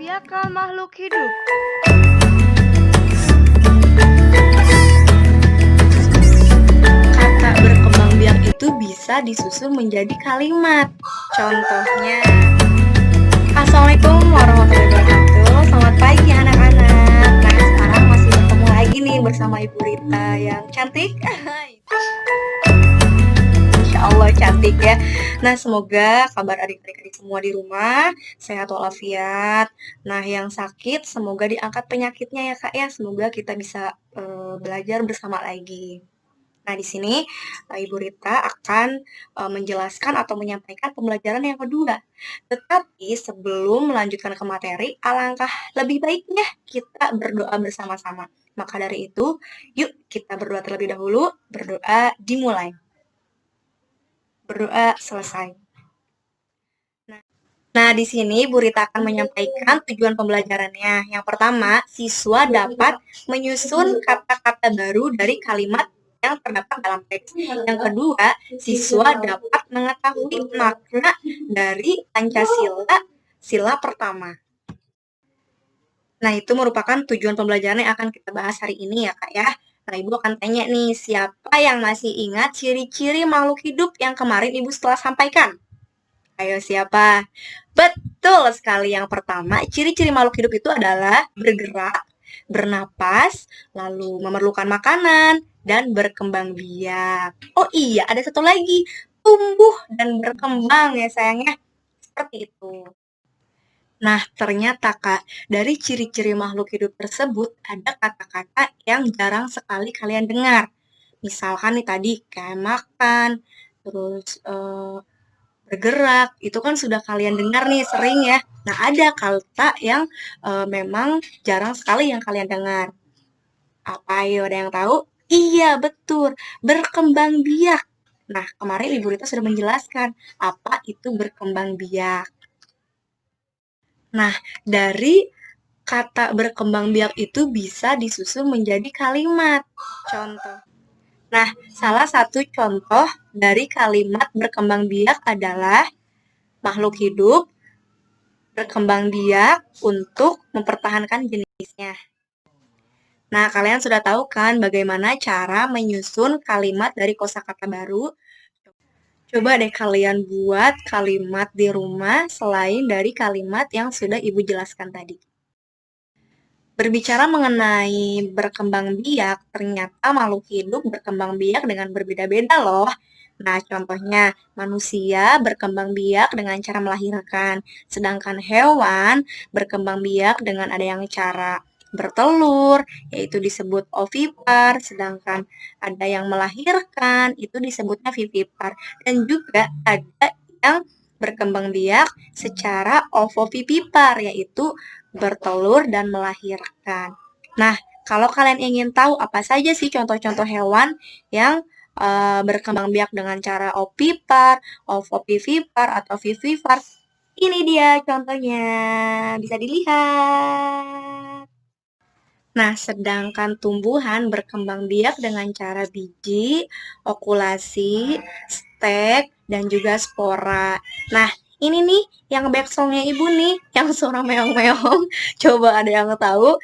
biakal makhluk hidup. Kata berkembang biak itu bisa disusun menjadi kalimat. Contohnya, Assalamualaikum warahmatullahi wabarakatuh. Selamat pagi anak-anak. Nah, sekarang masih bertemu lagi nih bersama Ibu Rita yang cantik. Insya Allah cantik ya. Nah, semoga kabar adik-adik semua di rumah sehat walafiat. Nah, yang sakit semoga diangkat penyakitnya ya Kak ya. Semoga kita bisa belajar bersama lagi. Nah, di sini Ibu Rita akan menjelaskan atau menyampaikan pembelajaran yang kedua. Tetapi sebelum melanjutkan ke materi, alangkah lebih baiknya kita berdoa bersama-sama. Maka dari itu, yuk kita berdoa terlebih dahulu. Berdoa dimulai. Berdoa selesai. Nah, di sini Bu Rita akan menyampaikan tujuan pembelajarannya. Yang pertama, siswa dapat menyusun kata-kata baru dari kalimat yang terdapat dalam teks. Yang kedua, siswa dapat mengetahui makna dari Pancasila sila pertama. Nah, itu merupakan tujuan pembelajaran yang akan kita bahas hari ini ya, Kak ya. Nah, Ibu akan tanya nih, siapa yang masih ingat ciri-ciri makhluk hidup yang kemarin Ibu setelah sampaikan? Ayo siapa? Betul sekali. Yang pertama, ciri-ciri makhluk hidup itu adalah bergerak, bernapas, lalu memerlukan makanan, dan berkembang biak. Oh iya, ada satu lagi, tumbuh dan berkembang ya sayangnya. Seperti itu. Nah, ternyata Kak, dari ciri-ciri makhluk hidup tersebut ada kata-kata yang jarang sekali kalian dengar. Misalkan nih tadi, kayak makan, terus bergerak, itu kan sudah kalian dengar nih sering ya. Nah, ada kata yang memang jarang sekali yang kalian dengar. Apa ayo, ada yang tahu? Iya, betul. Berkembang biak. Nah, kemarin Ibu Rita sudah menjelaskan apa itu berkembang biak. Nah, dari kata berkembang biak itu bisa disusun menjadi kalimat. Contoh. Nah, salah satu contoh dari kalimat berkembang biak adalah makhluk hidup berkembang biak untuk mempertahankan jenisnya. Nah, kalian sudah tahu kan bagaimana cara menyusun kalimat dari kosakata baru? Coba deh kalian buat kalimat di rumah selain dari kalimat yang sudah Ibu jelaskan tadi. Berbicara mengenai berkembang biak, ternyata makhluk hidup berkembang biak dengan berbeda-beda loh. Nah, contohnya manusia berkembang biak dengan cara melahirkan, sedangkan hewan berkembang biak dengan ada yang cara bertelur, yaitu disebut ovipar, sedangkan ada yang melahirkan, itu disebutnya vivipar. Dan juga ada yang berkembang biak secara ovovivipar, yaitu bertelur dan melahirkan. Nah, kalau kalian ingin tahu apa saja sih contoh-contoh hewan yang berkembang biak dengan cara ovipar, ovovivipar, atau vivipar, ini dia contohnya, bisa dilihat. Nah, sedangkan tumbuhan berkembang biak dengan cara biji, okulasi, stek, dan juga spora. Nah, ini nih yang backsongnya Ibu nih, yang suara meong-meong. Coba ada yang tahu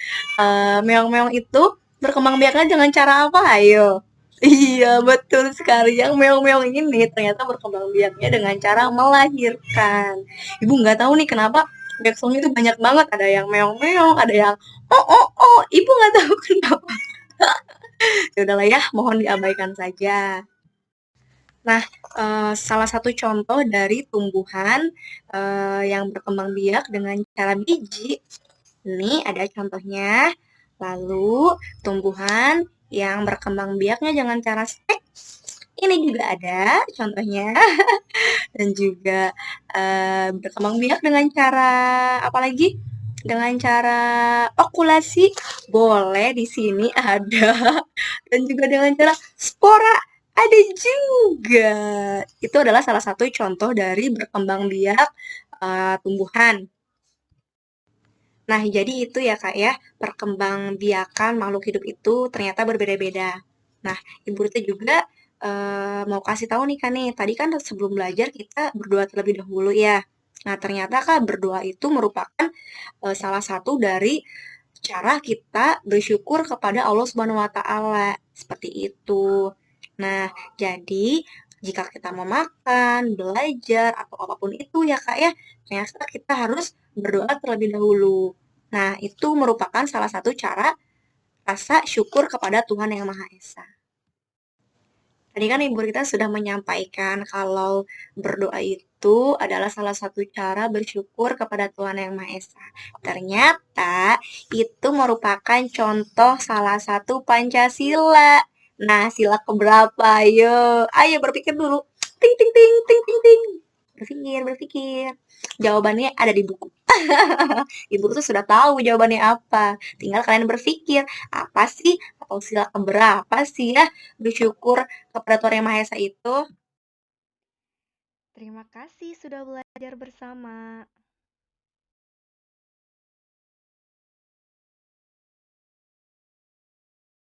meong-meong itu berkembang biaknya dengan cara apa? Ayo. Iya, betul sekali. Yang meong-meong ini ternyata berkembang biaknya dengan cara melahirkan. Ibu nggak tahu nih kenapa backsongnya itu banyak banget. Ada yang meong-meong, ada yang oh, Ibu nggak tahu kenapa. Ya udahlah ya, mohon diabaikan saja. Nah, salah satu contoh dari tumbuhan yang berkembang biak dengan cara biji, ini ada contohnya. Lalu, tumbuhan yang berkembang biaknya dengan cara stek, ini juga ada contohnya. Dan juga berkembang biak dengan cara apa lagi? Dengan cara okulasi, boleh di sini ada. Dan juga dengan cara spora, ada juga. Itu adalah salah satu contoh dari berkembang biak tumbuhan. Nah, jadi itu ya Kak ya, perkembang biakan makhluk hidup itu ternyata berbeda-beda. Nah, Ibu Rita juga mau kasih tahu nih Kak nih, tadi kan sebelum belajar kita berdoa terlebih dahulu ya. Nah, ternyata Kak, berdoa itu merupakan salah satu dari cara kita bersyukur kepada Allah Subhanahu wa taala. Seperti itu. Nah, jadi jika kita mau makan, belajar atau apapun itu ya Kak ya, ternyata kita harus berdoa terlebih dahulu. Nah, itu merupakan salah satu cara rasa syukur kepada Tuhan Yang Maha Esa. Tadi kan Ibu Rita sudah menyampaikan kalau berdoa itu adalah salah satu cara bersyukur kepada Tuhan Yang Maha Esa. Ternyata itu merupakan contoh salah satu Pancasila. Nah, sila keberapa? Ayo, ayo berpikir dulu. Ting ting ting ting ting ting. Berpikir, berpikir. Jawabannya ada di buku. Ibu tuh sudah tahu jawabannya apa. Tinggal kalian berpikir, apa sih atau sila keberapa sih ya bersyukur kepada Tuhan Yang Maha Esa itu? Terima kasih sudah belajar bersama.